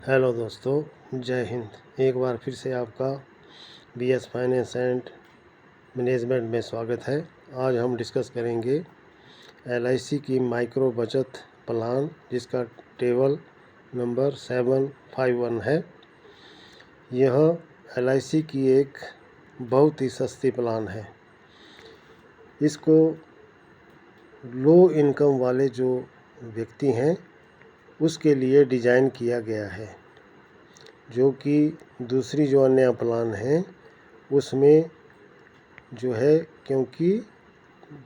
Hello दोस्तों, जय हिंद। एक बार फिर से आपका बीएस फाइनेंस एंड मैनेजमेंट में स्वागत है। आज हम डिस्कस करेंगे एलआईसी की माइक्रो बचत प्लान, जिसका टेबल नंबर 751 है। यह एलआईसी की एक बहुत ही सस्ती प्लान है। इसको लो इनकम वाले जो व्यक्ति हैं उसके लिए डिज़ाइन किया गया है, जो कि दूसरी जो अन्य प्लान हैं उसमें जो है, क्योंकि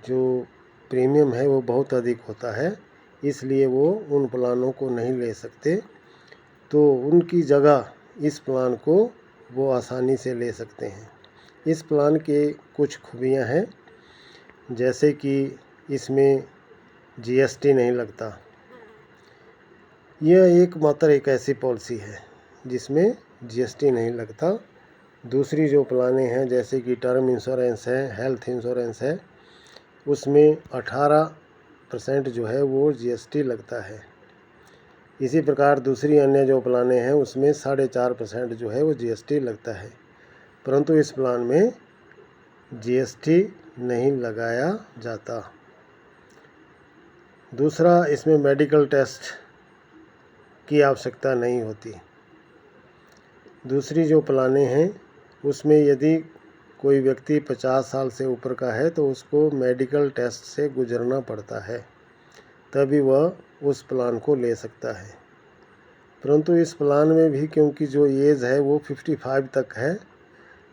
जो प्रीमियम है वो बहुत अधिक होता है, इसलिए वो उन प्लानों को नहीं ले सकते। तो उनकी जगह इस प्लान को वो आसानी से ले सकते हैं। इस प्लान के कुछ खूबियां हैं, जैसे कि इसमें जीएसटी नहीं लगता। यह एकमात्र एक ऐसी पॉलिसी है जिसमें जीएसटी नहीं लगता। दूसरी जो प्लानें हैं, जैसे कि टर्म इंश्योरेंस है, हेल्थ इंश्योरेंस है, उसमें 18% जो है वो जीएसटी लगता है। इसी प्रकार दूसरी अन्य जो प्लानें हैं उसमें 4.5% जो है वो जीएसटी लगता है, परंतु इस प्लान में जीएसटी नहीं लगाया जाता। दूसरा, इसमें मेडिकल टेस्ट की आवश्यकता नहीं होती। दूसरी जो प्लानें हैं उसमें यदि कोई व्यक्ति 50 साल से ऊपर का है तो उसको मेडिकल टेस्ट से गुजरना पड़ता है, तभी वह उस प्लान को ले सकता है। परंतु इस प्लान में भी क्योंकि जो एज है वो 55 तक है,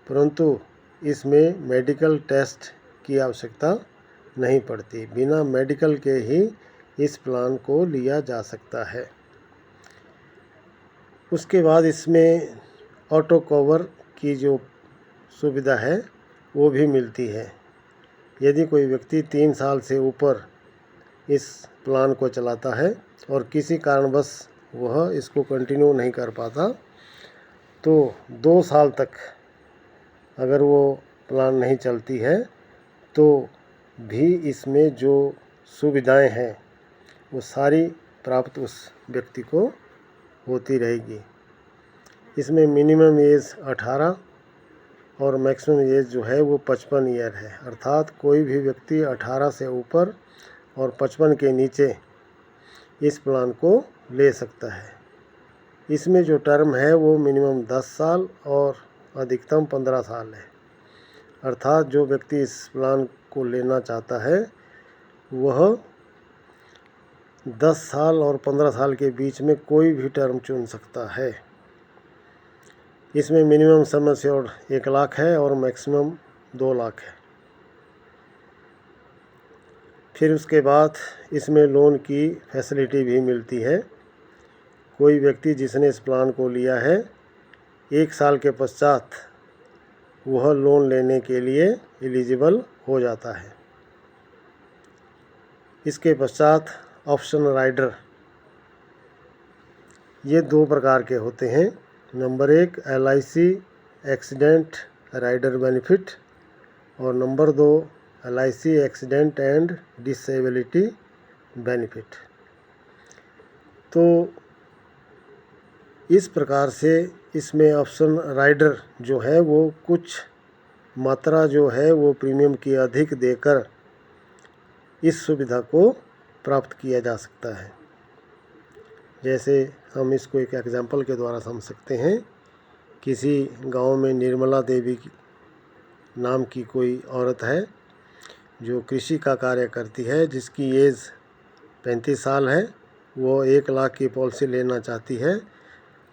परंतु इसमें मेडिकल टेस्ट की आवश्यकता नहीं पड़ती। बिना मेडिकल के ही इस प्लान को लिया जा सकता है। उसके बाद इसमें ऑटो कवर की जो सुविधा है वो भी मिलती है। यदि कोई व्यक्ति 3 साल से ऊपर इस प्लान को चलाता है और किसी कारणवश वह इसको कंटिन्यू नहीं कर पाता, तो 2 साल तक अगर वो प्लान नहीं चलती है तो भी इसमें जो सुविधाएं हैं वो सारी प्राप्त उस व्यक्ति को होती रहेगी। इसमें मिनिमम एज 18 और मैक्सिमम एज जो है वो 55 ईयर है, अर्थात कोई भी व्यक्ति 18 से ऊपर और 55 के नीचे इस प्लान को ले सकता है। इसमें जो टर्म है वो मिनिमम 10 साल और अधिकतम 15 साल है, अर्थात जो व्यक्ति इस प्लान को लेना चाहता है वह 10 साल और 15 साल के बीच में कोई भी टर्म चुन सकता है। इसमें मिनिमम सम एश्योर्ड 1 लाख है और मैक्सिमम 2 लाख है। फिर उसके बाद इसमें लोन की फैसिलिटी भी मिलती है। कोई व्यक्ति जिसने इस प्लान को लिया है 1 साल के पश्चात वह लोन लेने के लिए एलिजिबल हो जाता है। इसके पश्चात ऑप्शन राइडर, ये 2 प्रकार के होते हैं। Number 1 LIC accident rider benefit और number 2 LIC accident and disability benefit. तो इस प्रकार से इसमें ऑप्शन राइडर जो है वो कुछ मात्रा जो है वो प्रीमियम की अधिक देकर इस सुविधा को प्राप्त किया जा सकता है। जैसे हम इसको एक एग्जाम्पल के द्वारा समझ सकते हैं। किसी गांव में निर्मला देवी नाम की कोई औरत है जो कृषि का कार्य करती है, जिसकी एज 35 साल है। वो 1 लाख की पॉलिसी लेना चाहती है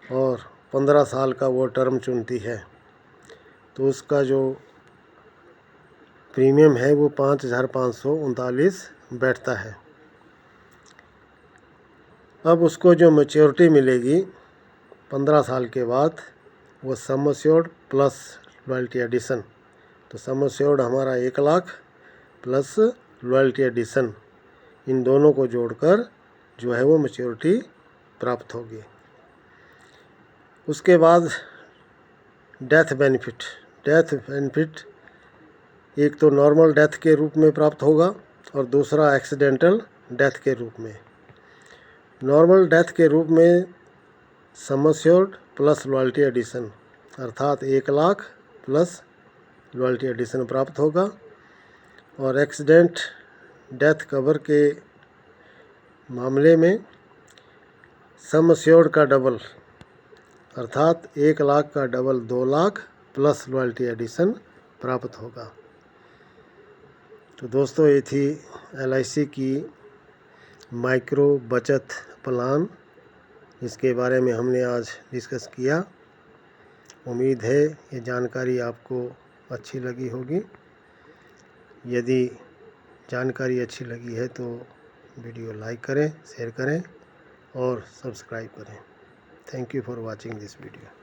और 15 साल का वो टर्म चुनती है, तो उसका जो प्रीमियम है वो 5,539 बैठता है। अब उसको जो मैच्योरिटी मिलेगी 15 साल के बाद, वो sum assured plus loyalty addition. तो सम एश्योर्ड हमारा 1 लाख प्लस लॉयल्टी एडिशन, इन दोनों को जोड़कर जो है वो मैच्योरिटी प्राप्त होगी। उसके बाद डेथ बेनिफिट। डेथ बेनिफिट एक तो नॉर्मल डेथ के रूप में प्राप्त होगा और दूसरा एक्सीडेंटल डेथ के रूप में। नॉर्मल डेथ के रूप में sum assured plus loyalty addition, अर्थात 1 लाख प्लस लॉयल्टी एडिशन प्राप्त होगा। और एक्सीडेंट डेथ कवर के मामले में सम एश्योर्ड का डबल, अर्थात 1 लाख का double 2 lakh plus loyalty addition प्राप्त होगा। तो दोस्तों, ये थी LIC की माइक्रो बचत प्लान, इसके बारे में हमने आज डिस्कस किया। उम्मीद है ये जानकारी आपको अच्छी लगी होगी। यदि जानकारी अच्छी लगी है तो वीडियो लाइक करें, शेयर करें और सब्सक्राइब करें। Thank you for watching this video.